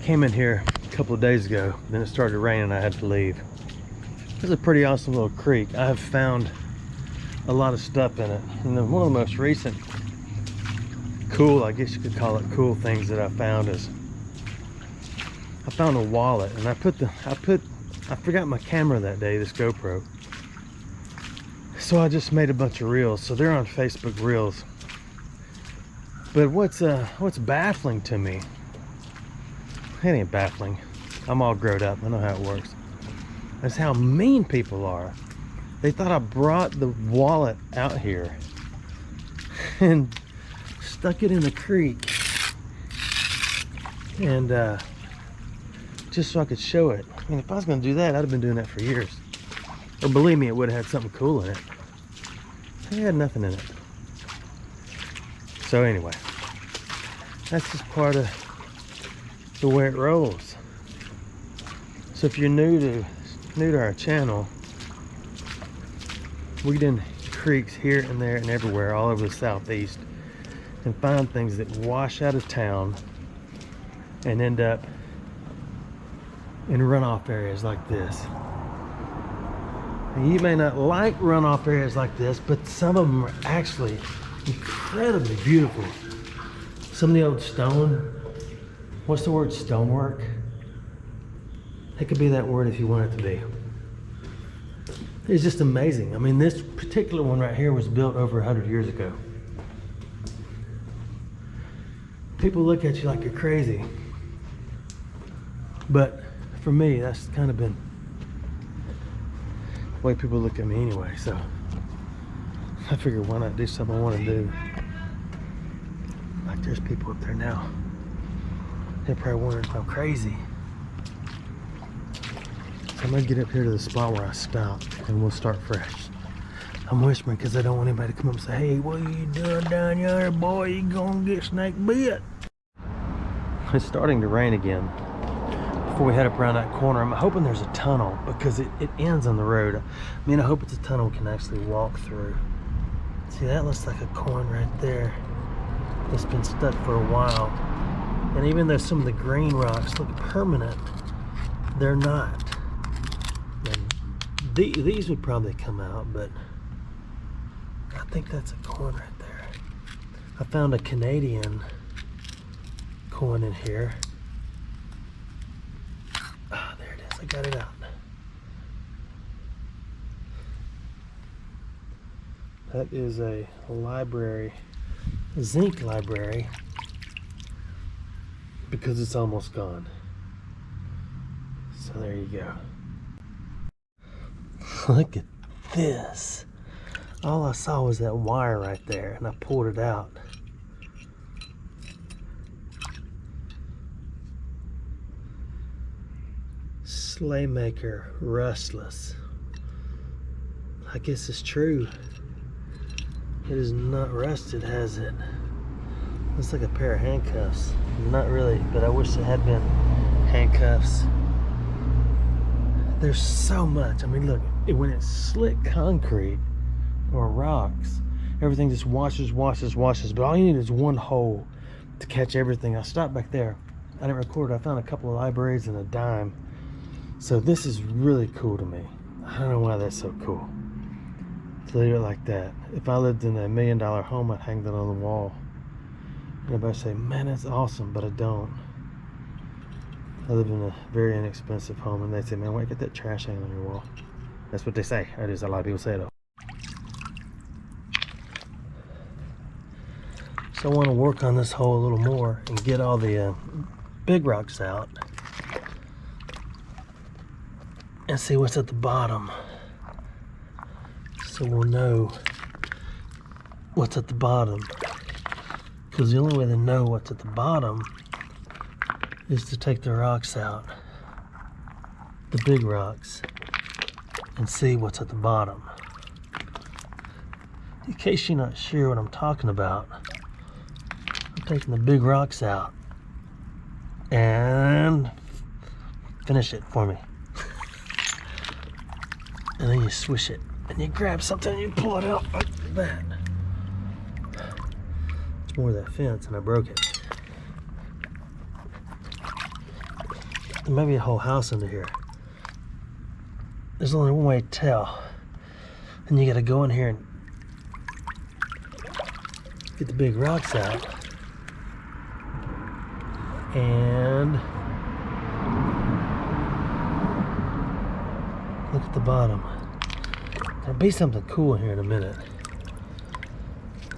came in here a couple of days ago, then it started raining, I had to leave. It's a pretty awesome little creek. I have found a lot of stuff in it. And then one of the most recent cool, I guess you could call it cool things that I found is I found a wallet, and I forgot my camera that day, this GoPro. So I just made a bunch of reels. So they're on Facebook Reels. But what's baffling to me, it ain't baffling, I'm all grown up, I know how it works, is how mean people are. They thought I brought the wallet out here and stuck it in the creek, and just so I could show it. I mean, if I was going to do that, I'd have been doing that for years. Or believe me, it would have had something cool in it. It had nothing in it. So anyway, that's just part of the way it rolls. So if you're new to our channel, we get in creeks here and there and everywhere all over the southeast and find things that wash out of town and end up in runoff areas like this. And you may not like runoff areas like this, but some of them are actually incredibly beautiful. Some of the old what's the word, stonework? It could be that word if you want it to be. It's just amazing. I mean, this particular one right here was built over 100 years ago. People look at you like you're crazy. But for me, that's kind of been the way people look at me anyway. So I figured, why not do something I want to do? Like, there's people up there now. They're probably wondering if I'm crazy. So I'm gonna get up here to the spot where I stopped and we'll start fresh. I'm whispering because I don't want anybody to come up and say, hey, what are you doing down yonder, boy? You gonna get snake bit. It's starting to rain again. Before we head up around that corner, I'm hoping there's a tunnel because it ends on the road. I mean, I hope it's a tunnel we can actually walk through. See, that looks like a coin right there. It's been stuck for a while. And even though some of the green rocks look permanent, they're not. And these would probably come out, but I think that's a coin right there. I found a Canadian coin in here. Ah, there it is. I got it out. That is a library, a zinc library, because it's almost gone. So there you go. Look at this. All I saw was that wire right there, and I pulled it out. Slaymaker rustless. I guess it's true. It is not rusted, has it? Looks like a pair of handcuffs. Not really, but I wish it had been handcuffs. There's so much. I mean, look, when it's slick concrete or rocks, everything just washes. But all you need is one hole to catch everything. I stopped back there. I didn't record it. I found a couple of libraries and a dime. So this is really cool to me. I don't know why that's so cool to leave it like that. If I lived in a $1 million home, I'd hang that on the wall. Everybody say, man, that's awesome, but I don't. I live in a very inexpensive home, and they say, man, why you get that trash hanging on your wall? That's what they say. That is, a lot of people say it. So I want to work on this hole a little more and get all the big rocks out and see what's at the bottom, so we'll know what's at the bottom. Because the only way to know what's at the bottom is to take the rocks out, the big rocks, and see what's at the bottom. In case you're not sure what I'm talking about, I'm taking the big rocks out and finish it for me. And then you swish it, and you grab something and you pull it out like that. It's more of that fence, and I broke it. There may be a whole house under here. There's only one way to tell. And you gotta go in here and get the big rocks out. And look at the bottom. There'll be something cool in here in a minute.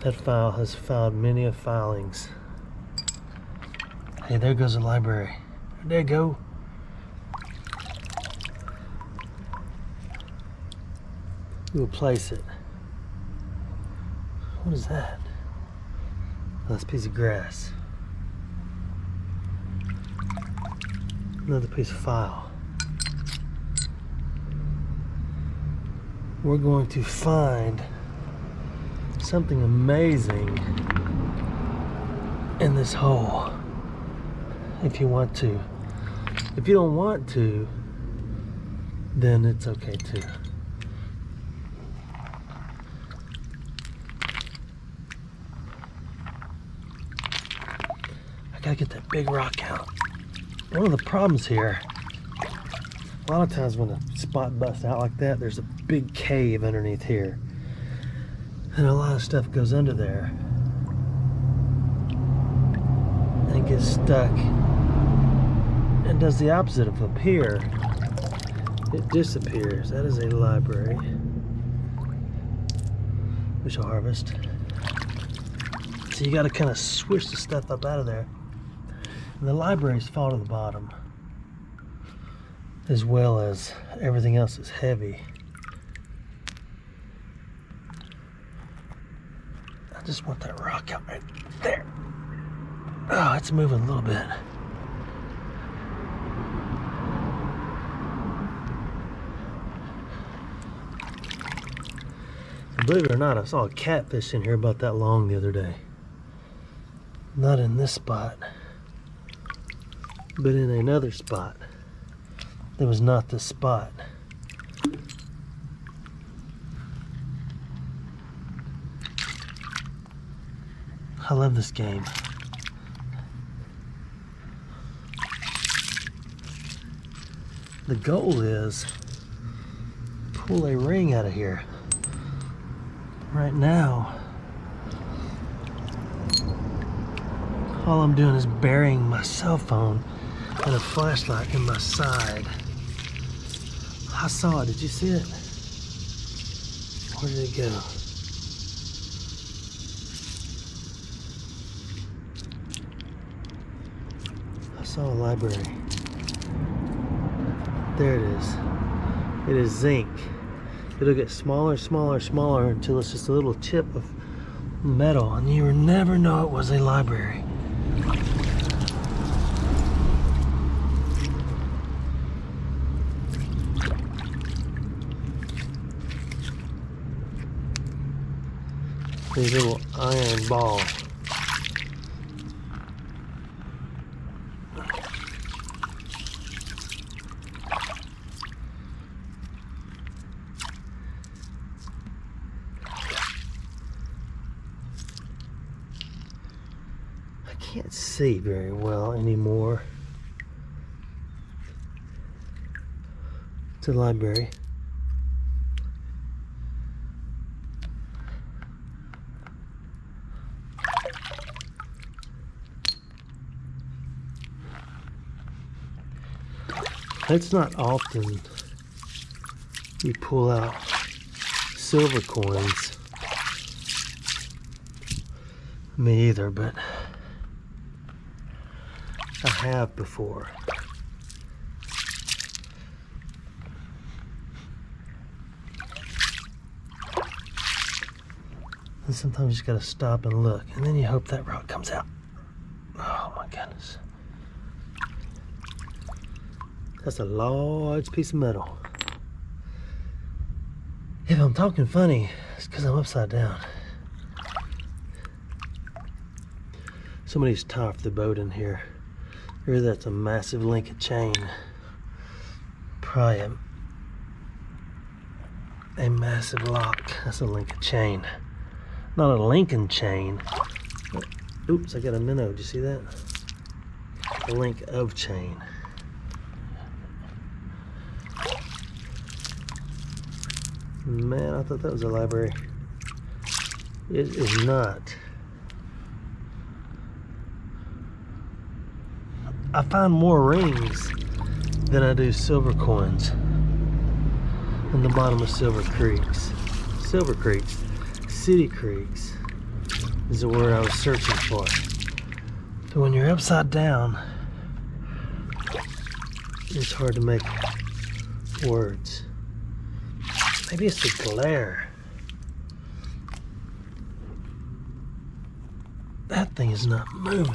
That file has filed many of filings. Hey, there goes the library. There you go. We'll place it. What is that? Oh, that's a piece of grass. Another piece of file. We're going to find something amazing in this hole. If you want to. If you don't want to, then it's okay too. I gotta get that big rock out. One of the problems here, a lot of times when a spot busts out like that, there's a big cave underneath here. And a lot of stuff goes under there and gets stuck and does the opposite of up here. It disappears. That is a library. We shall harvest. So you got to kind of swish the stuff up out of there. And the libraries fall to the bottom, as well as everything else is heavy. I just want that rock out right there. Oh, it's moving a little bit. Believe it or not, I saw a catfish in here about that long the other day. Not in this spot, but in another spot. That was not this spot. I love this game. The goal is pull a ring out of here. Right now, all I'm doing is burying my cell phone and a flashlight in my side. I saw it. Did you see it? Where did it go? I saw a library. There it is. It is zinc. It'll get smaller, smaller, smaller until it's just a little chip of metal, and you will never know it was a library. These little iron balls. I can't see very well anymore. It's a library. It's not often you pull out silver coins. Me either, but I have before. And sometimes you just gotta stop and look, and then you hope that rock comes out. Oh my goodness. That's a large piece of metal. If I'm talking funny, it's because I'm upside down. Somebody's tied off the boat in here. Here, that's a massive link of chain. Probably a massive lock. That's a link of chain. Not a Lincoln chain. Oops, I got a minnow. Did you see that? A link of chain. Man, I thought that was a library. It is not. I find more rings than I do silver coins in the bottom of silver creeks. Silver creeks, city creeks is the word I was searching for. So when you're upside down, it's hard to make words. Maybe it's the glare. That thing is not moving.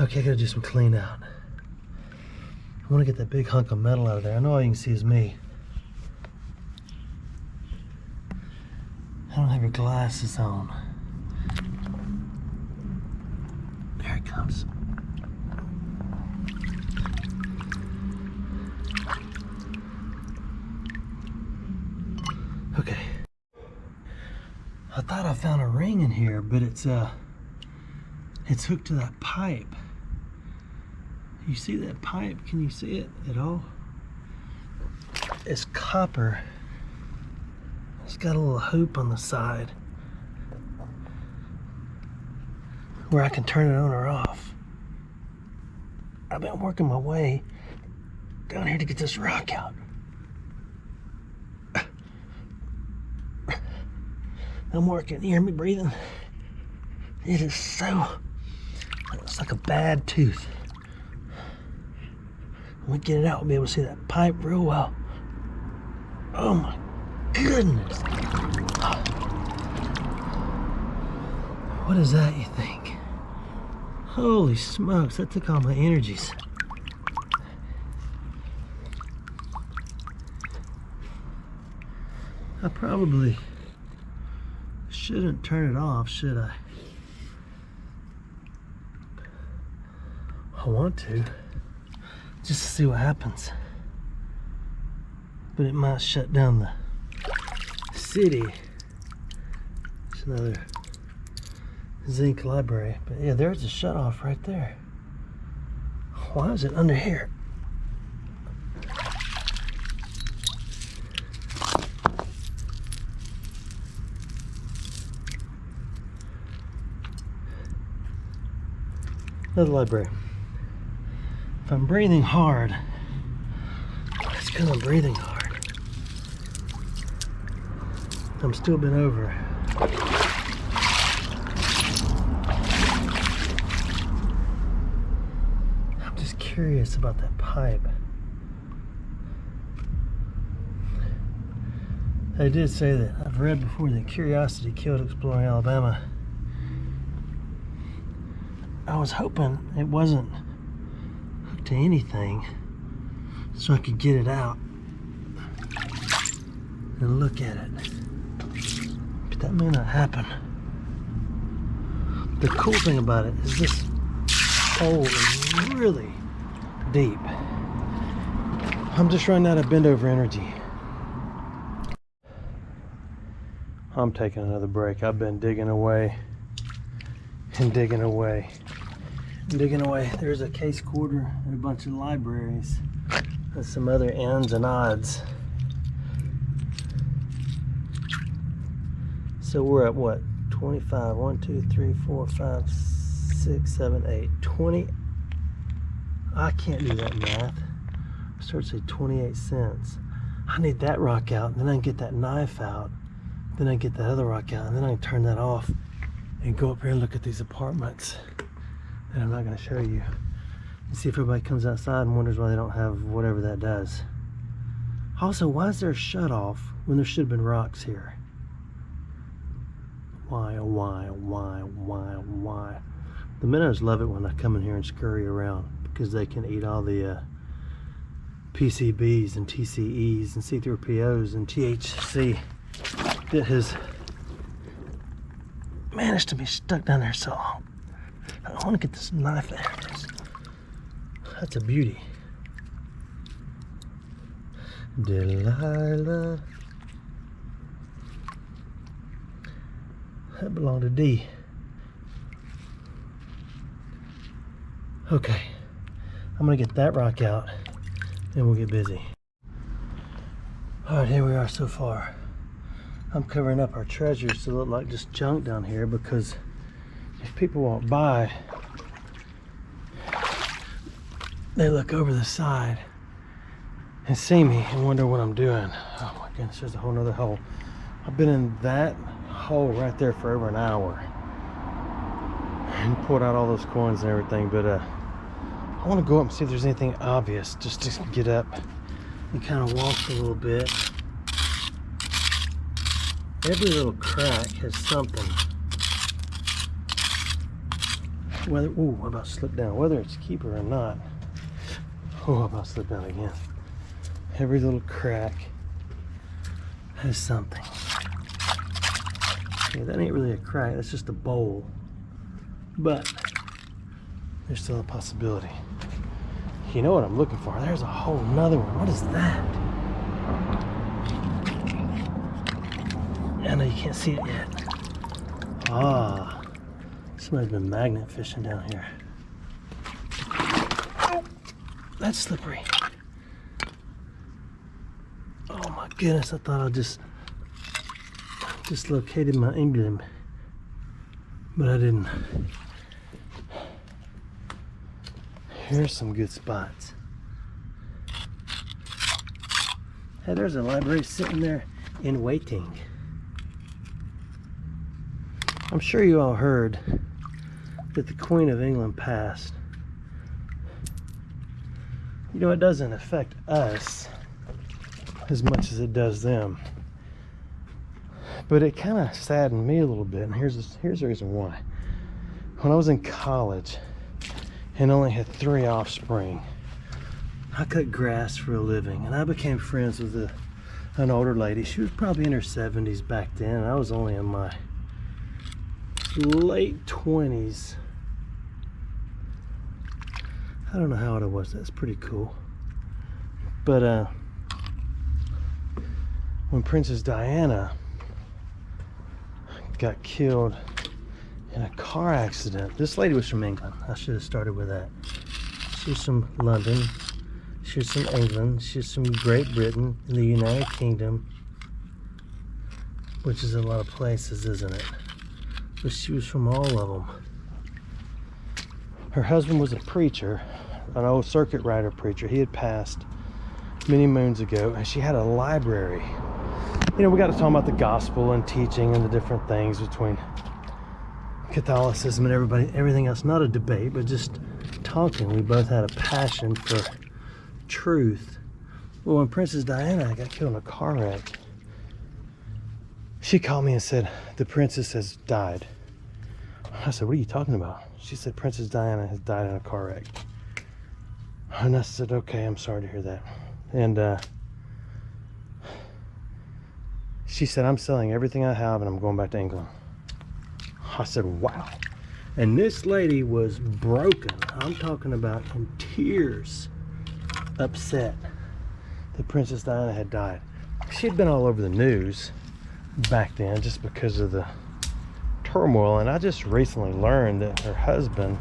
Okay, I gotta do some clean out. I want to get that big hunk of metal out of there. I know all you can see is me. I don't have your glasses on. There it comes. Okay. I thought I found a ring in here, but it's hooked to that pipe. You see that pipe? Can you see it at all? It's copper. It's got a little hoop on the side where I can turn it on or off. I've been working my way down here to get this rock out. I'm working. You hear me breathing? It is so... It's like a bad tooth. When we get it out, we'll be able to see that pipe real well. Oh my goodness. What is that, you think? Holy smokes, that took all my energies. I probably shouldn't turn it off, should I? I want to, just to see what happens. But it might shut down the city. It's another zinc library. But yeah, there's a shut off right there. Why is it under here? Another library. If I'm breathing hard, it's because I'm breathing hard. I'm still bent over. I'm just curious about that pipe. They did say that, I've read before, that curiosity killed Exploring Alabama. I was hoping it wasn't hooked to anything so I could get it out and look at it. But that may not happen. The cool thing about it is this hole is really deep. I'm just running out of bend over energy. I'm taking another break. I've been digging away and digging away. Digging away. There's a case quarter and a bunch of libraries and some other ends and odds. So we're at what? 25. 1, 2, 3, 4, 5, 6, 7, 8. 20. I can't do that math. I start to say 28 cents. I need that rock out, and then I can get that knife out. Then I get that other rock out, and then I can turn that off and go up here and look at these apartments. And I'm not going to show you. And see if everybody comes outside and wonders why they don't have whatever that does. Also, why is there a shut off when there should have been rocks here? Why, oh why, oh why, oh why, oh why? The minnows love it when I come in here and scurry around because they can eat all the PCBs and TCEs and C3POs and THC that has managed to be stuck down there so long. I want to get this knife out. That's a beauty. Delilah. That belonged to D. Okay, I'm gonna get that rock out and we'll get busy. All right, here we are so far. I'm covering up our treasures to look like just junk down here, because if people walk by, they look over the side and see me and wonder what I'm doing. Oh my goodness, there's a whole nother hole. I've been in that hole right there for over an hour and pulled out all those coins and everything, but I want to go up and see if there's anything obvious, just to get up and kind of walk a little bit. Every little crack has something. Whether, ooh, I'm about to slip down. Whether it's keeper or not. Oh, I'm about to slip down again. Every little crack has something. Yeah, that ain't really a crack, that's just a bowl. But there's still a possibility. You know what I'm looking for? There's a whole nother one. What is that? I know you can't see it yet. Ah, somebody's been magnet fishing down here. Oh, that's slippery. Oh my goodness, I thought I just dislocated my emblem, but I didn't. Here's some good spots. Hey, there's a library sitting there in waiting. I'm sure you all heard that the Queen of England passed. You know, it doesn't affect us as much as it does them. But it kind of saddened me a little bit, and here's the reason why. When I was in college and only had 3 offspring, I cut grass for a living, and I became friends with an older lady. She was probably in her 70s back then, and I was only in my late 20s. I don't know how old I was. That's pretty cool. But when Princess Diana got killed in a car accident, this lady was from England. I should have started with that. She's from London. She's from England. She's from Great Britain, the United Kingdom, which is a lot of places, isn't it? But she was from all of them. Her husband was a preacher, an old circuit rider preacher. He had passed many moons ago, and she had a library. You know, we got to talk about the gospel and teaching and the different things between Catholicism and everything else. Not a debate, but just talking. We both had a passion for truth. Well, when Princess Diana got killed in a car wreck, she called me and said, the princess has died. I said, what are you talking about? She said, Princess Diana has died in a car wreck. And I said, okay, I'm sorry to hear that. And she said, I'm selling everything I have and I'm going back to England. I said, wow. And this lady was broken. I'm talking about in tears, upset that Princess Diana had died. She had been all over the news back then just because of the turmoil, and I just recently learned that her husband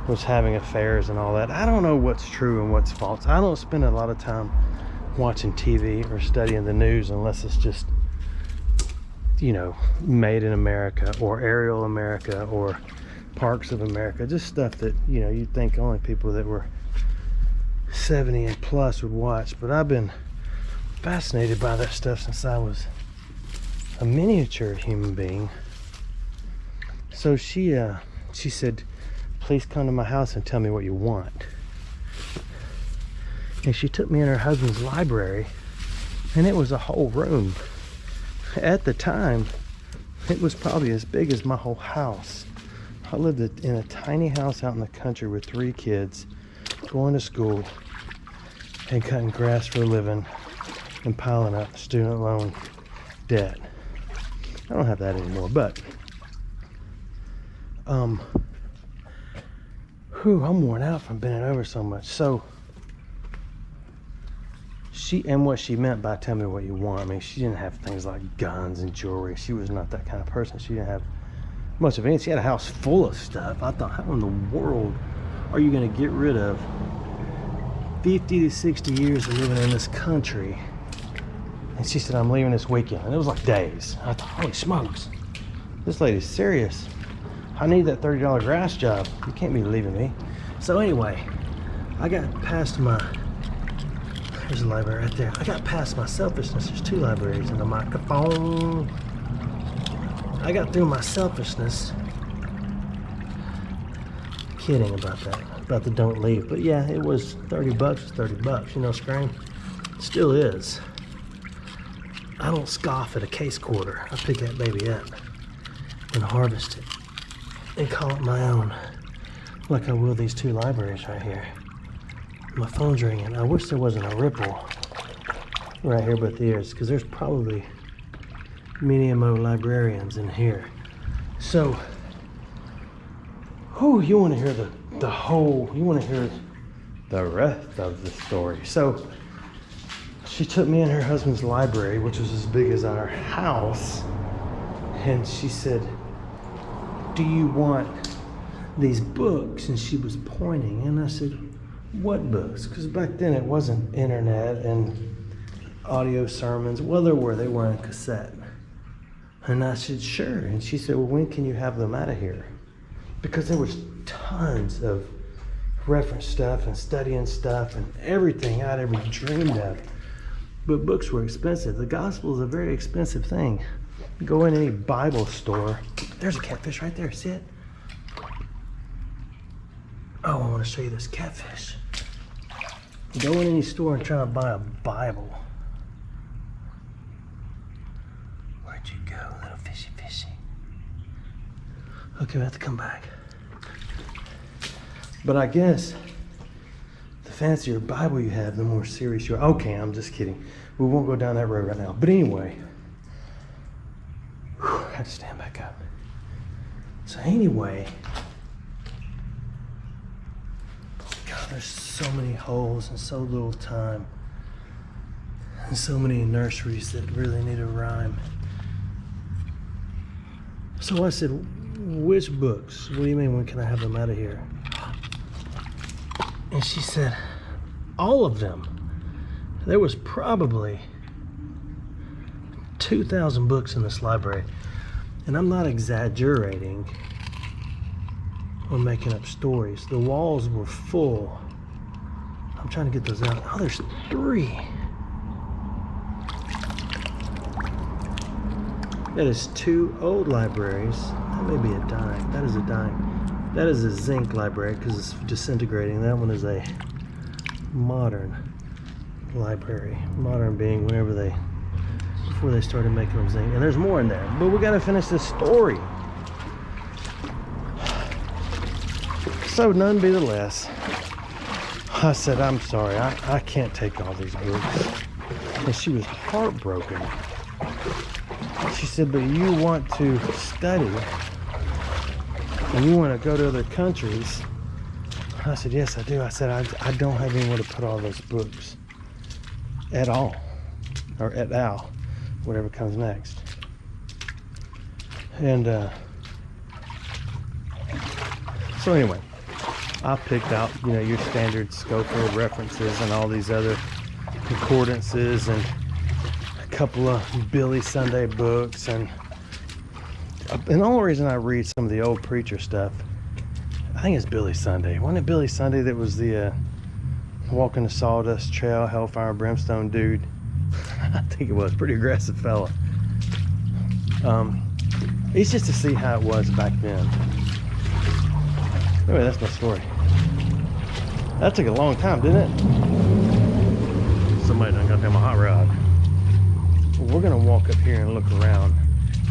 was having affairs and all that. I don't know what's true and what's false. I don't spend a lot of time watching TV or studying the news unless it's just, you know, Made in America or Aerial America or Parks of America, just stuff that, you know, you'd think only people that were 70 and plus would watch. But I've been fascinated by that stuff since I was a miniature human being. So she said, please come to my house and tell me what you want. And she took me in her husband's library, and it was a whole room. At the time, it was probably as big as my whole house. I lived in a tiny house out in the country with 3 kids, going to school and cutting grass for a living and piling up student loan debt. I don't have that anymore, but I'm worn out from bending over so much. So what she meant by tell me what you want, I mean, she didn't have things like guns and jewelry. She was not that kind of person. She didn't have much of anything. She had a house full of stuff. I thought, how in the world are you going to get rid of 50 to 60 years of living in this country? And she said, I'm leaving this weekend. And it was like days. I thought, holy smokes, this lady's serious. I need that $30 grass job. You can't be leaving me. So anyway, I got past my, there's a library right there. I got past my selfishness. There's 2 libraries and a microphone. I got through my selfishness. Kidding about that, about the don't leave. But yeah, it was 30 bucks, it's 30 bucks. You know, Scream? Still is. I don't scoff at a case quarter. I pick that baby up and harvest it and call it my own, like I will these 2 libraries right here. My phone's ringing. I wish there wasn't a ripple right here, but there is, because there's probably many more librarians in here. So, you want to hear the whole, you want to hear the rest of the story. So, she took me in her husband's library, which was as big as our house, and she said, do you want these books? And she was pointing, and I said, what books? Because back then it wasn't internet and audio sermons. Well, there were. They were on cassette. And I said, sure. And she said, well, when can you have them out of here? Because there was tons of reference stuff and studying stuff and everything I'd ever dreamed of. But books were expensive. The gospel is a very expensive thing. Go in any Bible store. There's a catfish right there. See it? Oh, I want to show you this catfish. Go in any store and try to buy a Bible. Where'd you go, little fishy fishy? Okay, we have to come back. But I guess the fancier Bible you have, the more serious you are. Okay, I'm just kidding. We won't go down that road right now. But anyway, I had to stand back up. So anyway, God, there's so many holes and so little time. And so many nurseries that really need a rhyme. So I said, which books? What do you mean, when can I have them out of here? And she said, all of them. There was probably 2,000 books in this library. And I'm not exaggerating or making up stories. The walls were full. I'm trying to get those out. Oh, there's 3. That is 2 old libraries. That may be a dime. That is a dime. That is a zinc library because it's disintegrating. That one is a modern library. Modern being before they started making them zinc. And there's more in there. But we got to finish this story. So none be the less, I said, I'm sorry, I can't take all these books. And she was heartbroken. She said, but you want to study and you want to go to other countries. I said, yes, I do. I said, I don't have anywhere to put all those books at all, or at all, whatever comes next. And so anyway, I picked out, your standard Scofield references and all these other concordances and a couple of Billy Sunday books. And the only reason I read some of the old preacher stuff, I think it's Billy Sunday. Wasn't it Billy Sunday that was the Walking the Sawdust Trail, Hellfire and Brimstone dude? I think it was. Pretty aggressive fella. It's just to see how it was back then. Anyway, that's my story. That took a long time, didn't it? Somebody done got them a hot rod. Well, we're gonna walk up here and look around,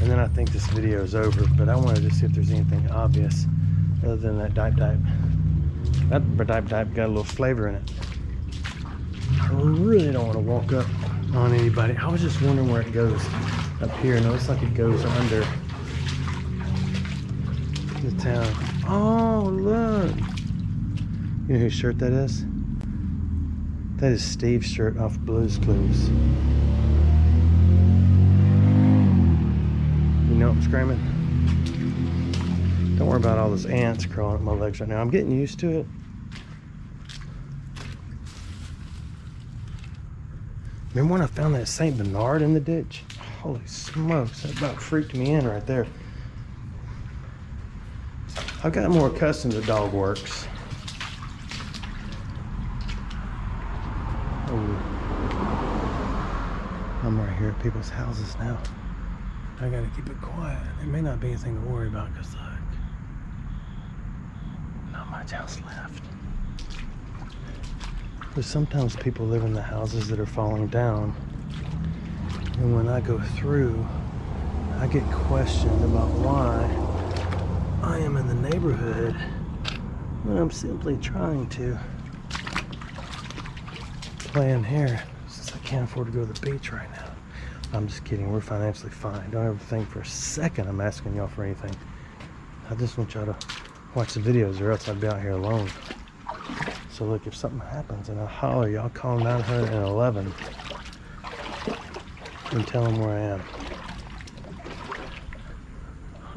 and then I think this video is over, but I wanted to see if there's anything obvious other than that dipe. That dipe got a little flavor in it. I really don't want to walk up on anybody. I was just wondering where it goes up here, and it looks like it goes under the town. Oh, look. You know whose shirt that is? That is Steve's shirt off Blue's Clues. You know I'm screaming? Don't worry about all those ants crawling up my legs right now. I'm getting used to it. Remember when I found that St. Bernard in the ditch? Holy smokes, that about freaked me in right there. I've gotten more accustomed to dog works. Oh. I'm right here at people's houses now. I gotta keep it quiet. There may not be anything to worry about because look, not much else left. But sometimes people live in the houses that are falling down, and when I go through, I get questioned about why I am in the neighborhood when I'm simply trying to plan here since I can't afford to go to the beach right now. I'm just kidding, we're financially fine. Don't ever think for a second I'm asking y'all for anything. I just want y'all to watch the videos or else I'd be out here alone. So look, if something happens and I holler, y'all call 911 and tell them where I am.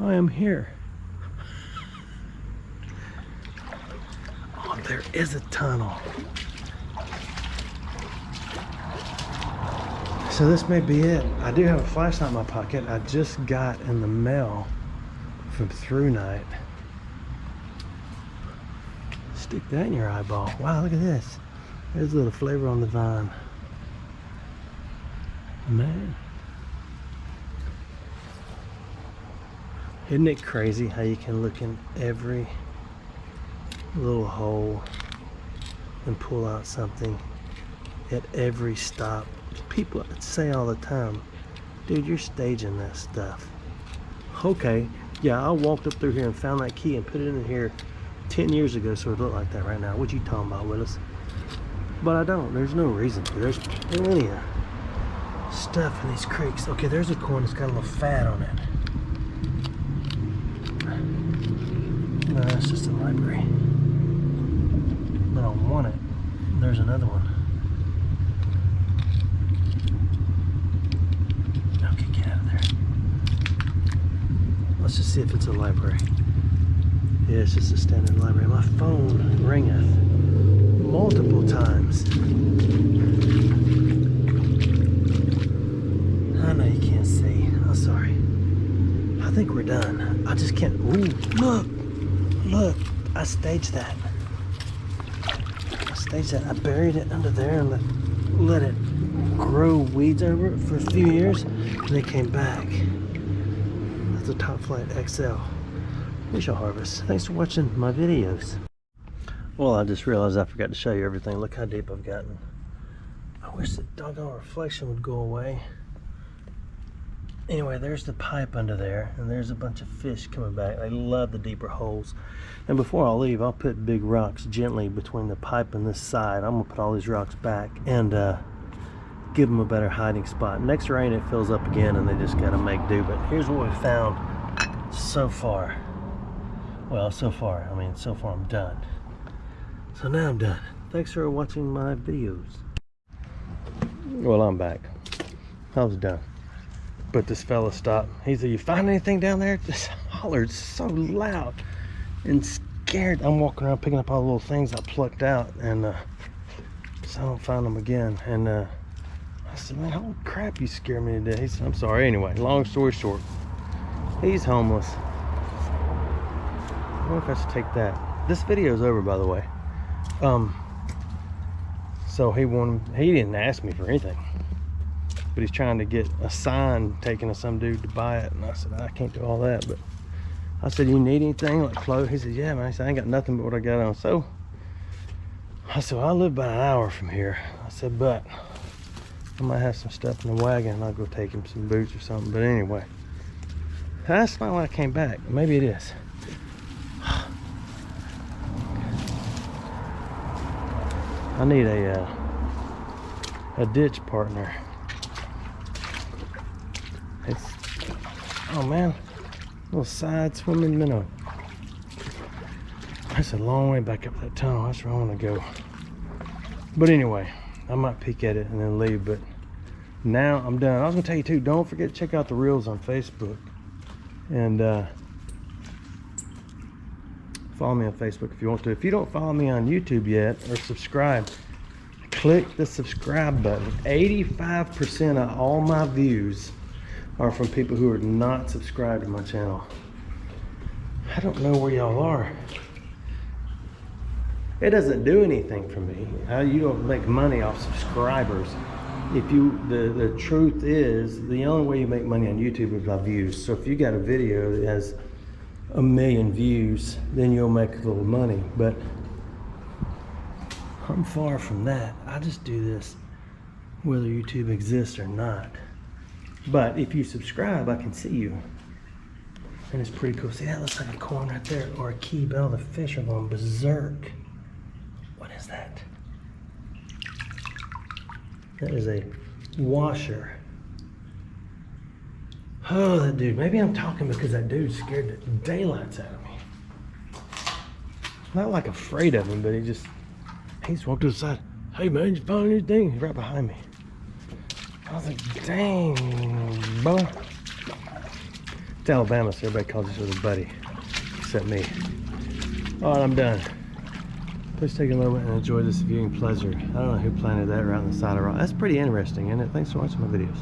I am here. Oh, there is a tunnel. So this may be it. I do have a flashlight in my pocket. I just got in the mail from Through Night. Stick that in your eyeball. Wow, look at this. There's a little flavor on the vine. Man. Isn't it crazy how you can look in every little hole and pull out something at every stop? People say all the time, dude, you're staging that stuff. Okay, yeah, I walked up through here and found that key and put it in here 10 years ago so it looked like that right now. What you talking about, Willis? But I don't. There's no reason to. There's plenty of stuff in these creeks. Okay, there's a corn that's got a little fat on it. No, it's just a library. But I want it. There's another one. Okay, get out of there. Let's just see if it's a library. Yeah, it's just a standard library. My phone ringeth multiple times. I know you can't see. I'm sorry. I think we're done. I just can't. Ooh, look. Look. I staged that. I buried it under there and let it grow weeds over it for a few years. And they came back. That's a Top Flight XL. We shall harvest. Thanks for watching my videos. Well, I just realized I forgot to show you everything. Look how deep I've gotten. I wish the doggone reflection would go away. Anyway, there's the pipe under there, and there's a bunch of fish coming back. They love the deeper holes. And before I leave, I'll put big rocks gently between the pipe and this side. I'm gonna put all these rocks back and give them a better hiding spot. Next rain, it fills up again, and they just gotta make do. But here's what we found so far. Well, so far I'm done. So now I'm done. Thanks for watching my videos. Well, I'm back. I was done. But this fella stopped. He said, "You find anything down there?" Just hollered so loud and scared. I'm walking around picking up all the little things I plucked out, and so I don't find them again. And I said, "Man, holy crap, you scared me today." He said, "I'm sorry." Anyway, long story short, he's homeless. I wonder if I should take that. This video is over, by the way. So he didn't ask me for anything, but he's trying to get a sign taken to some dude to buy it, and I said, "I can't do all that." But I said, "You need anything like clothes?" He said, "Yeah, man." I said, "I ain't got nothing but what I got on." So I said, "Well, I live about an hour from here." I said, "But I might have some stuff in the wagon, and I'll go take him some boots or something." But anyway, that's not why I came back. Maybe it is. I need a ditch partner. Oh man, little side swimming minnow. That's a long way back up that tunnel. That's where I want to go. But anyway, I might peek at it and then leave. But now I'm done. I was gonna tell you too, don't forget to check out the reels on Facebook. And Follow me on Facebook if you want to. If you don't follow me on YouTube yet or subscribe, click the subscribe button. 85% of all my views are from people who are not subscribed to my channel. I don't know where y'all are. It doesn't do anything for me. You don't make money off subscribers. If you, the truth is, the only way you make money on YouTube is by views. So if you got a video that has 1 million views, then you'll make a little money. But I'm far from that. I just do this whether YouTube exists or not. But if you subscribe, I can see you. And it's pretty cool. See, that looks like a coin right there, or a key bell. The fish are going berserk. What is that? That is a washer. Oh, that dude. Maybe I'm talking because that dude scared the daylights out of me. Not like afraid of him, but he just walked to the side. Hey man, you found anything? He's right behind me. I was like, dang, boy. It's Alabama, so everybody calls each other buddy, except me. All right, I'm done. Please take a moment and enjoy this viewing pleasure. I don't know who planted that right on the side of the rock. That's pretty interesting, isn't it? Thanks for watching my videos.